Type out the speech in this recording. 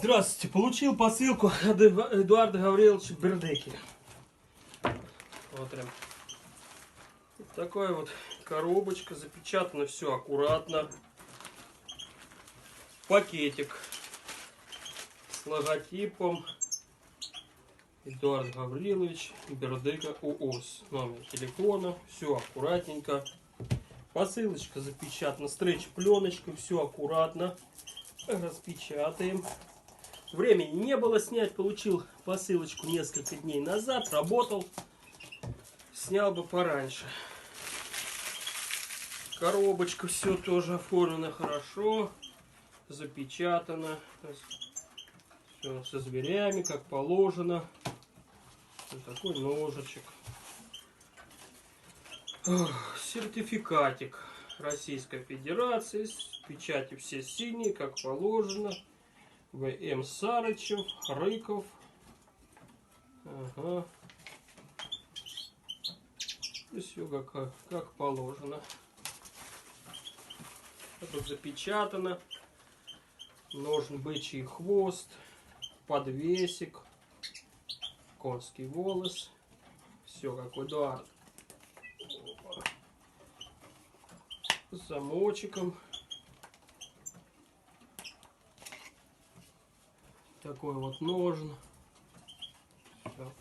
Здравствуйте, получил посылку от Эдуарда Гавриловича Бердыки. Смотрим. Вот такая вот коробочка, запечатано все аккуратно. Пакетик с логотипом Эдуард Гаврилович Бердыка УОС. Номер телефона, все аккуратненько. Посылочка запечатана стрейч-пленочкой, все аккуратно. Распечатаем. Времени не было снять, получил посылочку несколько дней назад, работал, снял бы пораньше. Коробочка, все тоже оформлено хорошо, запечатано, все со зверями, как положено. Вот такой ножичек. Сертификатик Российской Федерации, с печатью все синие, как положено. В.М. Сарычев, Рыков. Ага. И все как положено. Тут запечатано. Ножен бычий хвост. Подвесик. Конский волос. Все как у Эдуарда. С замочком. Такой вот ножен. Все